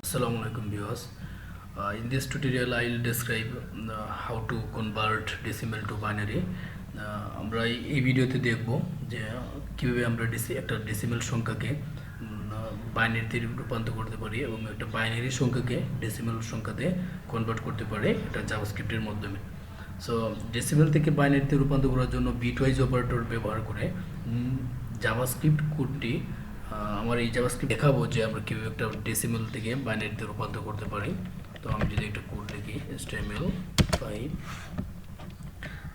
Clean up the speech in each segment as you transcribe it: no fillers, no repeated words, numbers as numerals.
Assalamualaikum viewers. In this tutorial, I will describe how to convert decimal to binary. আমরা এই ভিডিওতে দেখব যে কিভাবে আমরা একটা ডেসিমাল সংখ্যাকে বাইনারিতে রূপান্তর করতে পারি এবং একটা বাইনারি সংখ্যাকে ডেসিমাল সংখ্যাতে কনভার্ট করতে পারি এটা জাভাস্ক্রিপ্টের মাধ্যমে। সো ডেসিমাল থেকে বাইনারিতে রূপান্তর করার জন্য বিটওয়াইজ অপারেটর ব্যবহার করে জাভাস্ক্রিপ্ট কোডটি আমার এই জাভাস্ক্রিপ্ট দেখাবো যে আমরা কিভাবে একটা ডেসিমাল থেকে বাইনারিতে রূপান্তর করতে পারি। তো আমি যদি একটা কোড লিখি HTML5,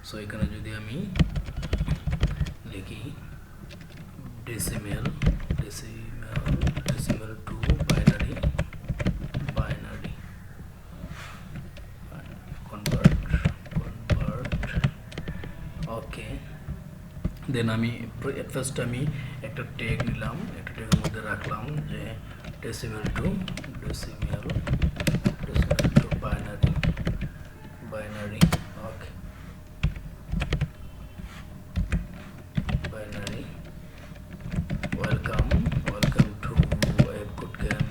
সো এখানে যদি আমি লিখি ডেসিমাল টু বাইনারি কনভার্ট ওকে। দেন আমি ফার্স্ট আমি একটা ট্যাগ নিলাম, একটা ট্যাগের মধ্যে রাখলাম যে decimal to binary okay binary welcome to web code camp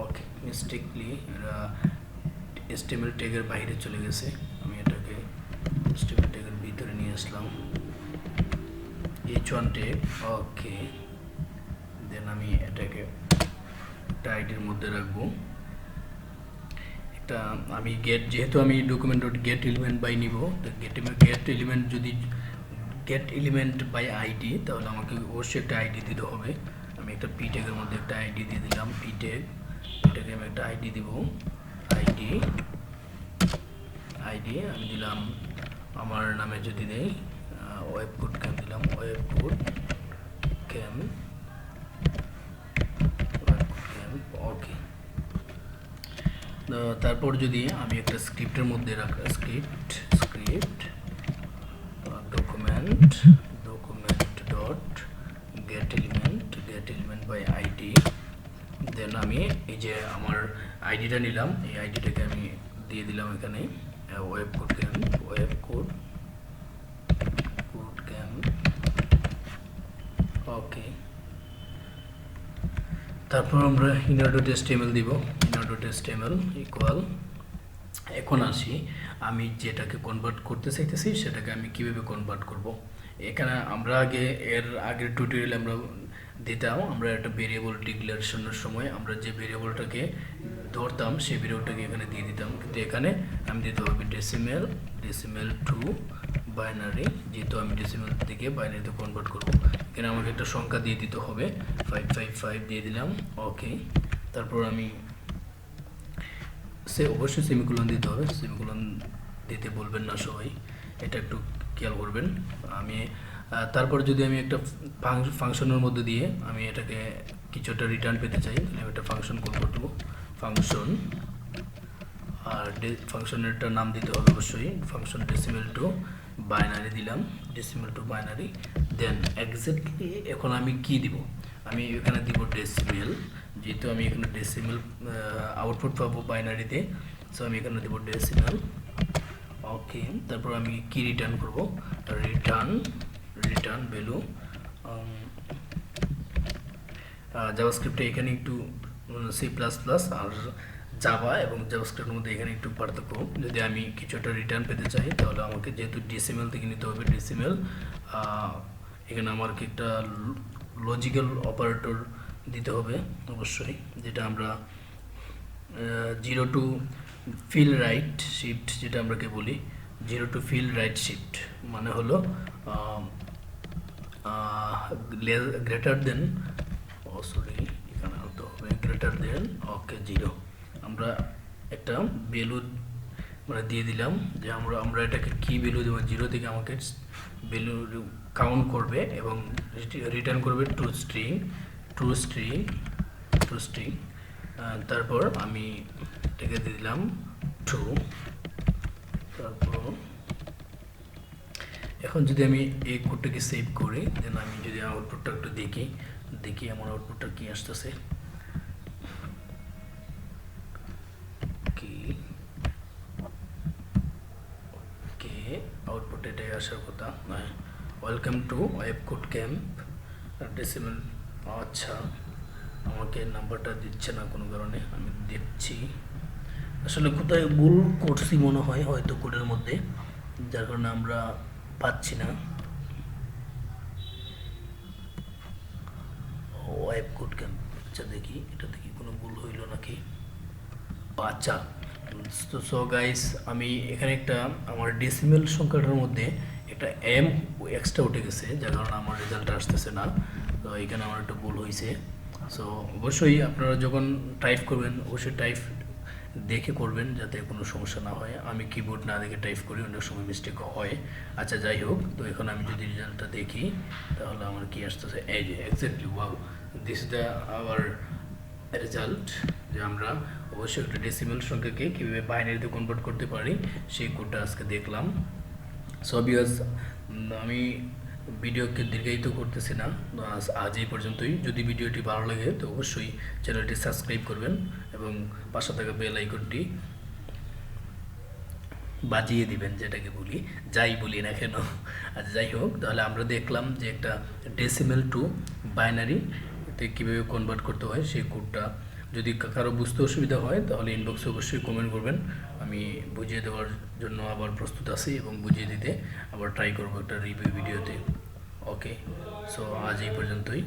okay. Mistakenly HTML ট্যাগের বাইরে চলে গেছে, আমি এটাকে HTML ট্যাগের ভিতরে নিয়ে আসলাম H1 ট্যাগ ওকে। দেন আমি এটাকে একটা আইডির মধ্যে রাখবো। একটা আমি যেহেতু আমি document dot get element by নিব, তো গেট এলিমেন্ট যদি গেট এলিমেন্ট বাই আইডি, তাহলে আমাকে অবশ্যই একটা আইডি দিতে হবে। আমি একটা পি ট্যাগের মধ্যে একটা আইডি দিয়ে দিলাম, পি ট্যাগ, এটাকে আমি একটা আইডি দিব, আইডি আমি দিলাম আমার নামে যদি দেই ওয়েব কোড ক্যাম্প দিলাম, ওয়েব কোড ক্যাম্প ওকে। তারপর যদি আমি একটা স্ক্রিপ্টের মধ্যে script document dot get element by ID, then আমি এই যে আমার আইডিটা নিলাম, এই আইডিটাকে আমি দিয়ে দিলাম এখানে ওয়েব কোড ক্যাম্প ওকে। তারপর আমরা inner.html দিব, inner.html ইকুয়াল। এখন আসি আমি যেটাকে কনভার্ট করতে চাইতেছি সেটাকে আমি কিভাবে কনভার্ট করব। এখানে আমরা এর আগের টিউটোরিয়ালে আমরা দিতাম, আমরা একটা ভেরিয়েবল ডিক্লারেশনের সময় আমরা যে ভেরিয়েবলটাকে ধরতাম সেই ভেরিয়েবলটাকে এখানে দিয়ে দিতাম, কিন্তু এখানে আমি দিতে হবে ডেসিমাল টু বাইনারি, যেহেতু আমি ডেসিমাল থেকে বাইনারিতে কনভার্ট করব। এখানে আমাকে একটা সংখ্যা দিয়ে দিতে হবে, 555 দিয়ে দিলাম ওকে। তারপর আমি অবশ্যই সেমিকোলন দিতে হবে, সেমিকোলন দিতে বলবেন না সবাই, এটা একটু খেয়াল করবেন। আমি তারপর যদি আমি একটা ফাংশনের মধ্যে দিয়ে আমি এটাকে কিছু একটা রিটার্ন পেতে চাই, তাহলে আমি একটা ফাংশন কল করব, ফাংশন, আর ফাংশনেরটা নাম দিতে হবে অবশ্যই ফাংশন ডেসিমাল টু বাইনারি দিলাম, decimal to binary. Then exactly এখন আমি কি দিব, আমি এখানে দিব ডেসিমাল, যেহেতু আমি এখানে ডেসিমাল আউটপুট পাবো বাইনারিতে, সো আমি এখানে দেব ডেসিমাল ওকে। তারপর আমি কি রিটার্ন করব, রিটার্ন ভ্যালু। জাভাস্ক্রিপ্টে এখানে একটু C++ আর জাভা এবং জাভাস্ক্রিপ্টের মধ্যে এখানে একটু পার্থক্য। যদি আমি কিছু একটা রিটার্ন পেতে চাই তাহলে আমাকে যেহেতু ডেসিমাল থেকে নিতে হবে ডেসিমাল, এখানে আমাকে একটা লজিক্যাল অপারেটর দিতে হবে অবশ্যই, যেটা আমরা 0 টু ফিল রাইট শিফট যেটা আমরাকে বলি, 0 টু ফিল রাইট শিফট মানে হলো গ্রেটার দেন এখানে আনতে হবে গ্রেটার দেন ওকে 0। আমরা একটা ভ্যালু মানে দিয়ে দিলাম যে আমরা এটাকে কি ভ্যালু দেবো, 0 থেকে আমাকে ভ্যালু কাউন্ট করবে এবং রিটার্ন করবে ট্রু স্ট্রিং। তারপর আমি এটাকে দিয়ে দিলাম ট্রু। তারপর এখন যদি আমি এই কোডটাকে সেভ করি, দেন আমি যদি আউটপুটটা একটু দেখি আমার আউটপুটটা কি আসতেছে, আউটপুট এটাই আসার কথা। Welcome to web code camp decimal. আচ্ছা, আমাকে নাম্বারটা দিচ্ছে না কোনো কারণে, আমি দেখছি আসলে কোথায় ভুল করছি মনে হয় হয়তো কোডের মধ্যে, যার কারণে আমরা পাচ্ছি না। ওয়েব কোড ক্যাম্প, আচ্ছা দেখি এটা দেখি কোনো ভুল হইল নাকি। আচ্ছা, তো সো গাইস, আমি এখানে একটা আমার ডেসিমেল সংখ্যাটার মধ্যে একটা এম এক্সট্রা উঠে গেছে, যার কারণে আমার রেজাল্ট আসতেছে না। তো এখানে আমার একটা ভুল হয়েছে। সো অবশ্যই আপনারা যখন টাইপ করবেন অবশ্যই টাইপ দেখে করবেন যাতে কোনো সমস্যা না হয়। আমি কিবোর্ড না দেখে টাইপ করি, অনেক সময় মিস্টেক হয়। আচ্ছা যাই হোক, তো এখন আমি যদি রেজাল্টটা দেখি তাহলে আমার কি আসতেছে, এই যে exactly wow, this is the our result. যে আমরা অবশ্যই একটা ডেসিমেল সংখ্যাকে কীভাবে বাইনারিতে কনভার্ট করতে পারি সেই কোডটা আজকে দেখলাম। সো ভিউয়ার্স, আমি ভিডিওকে দীর্ঘায়িত করতেছি না, আজ এই পর্যন্তই। যদি ভিডিওটি ভালো লাগে তো অবশ্যই চ্যানেলটি সাবস্ক্রাইব করবেন এবং পাশে থাকা বেল আইকনটি বাজিয়ে দিবেন, যেটাকে বলি, যাই বলি না কেন। আচ্ছা যাই হোক, তাহলে আমরা দেখলাম যে একটা ডেসিমেল টু বাইনারিতে কীভাবে কনভার্ট করতে হয় সেই কোডটা। যদি কারো বুঝতে অসুবিধা হয় তাহলে ইনবক্সে অবশ্যই কমেন্ট করবেন, আমি বুঝিয়ে দেওয়ার জন্য আবার প্রস্তুত আছি এবং বুঝিয়ে দিতে আবার ট্রাই করবো একটা রিভিউ ভিডিওতে। ওকে, সো আজ এই পর্যন্তই।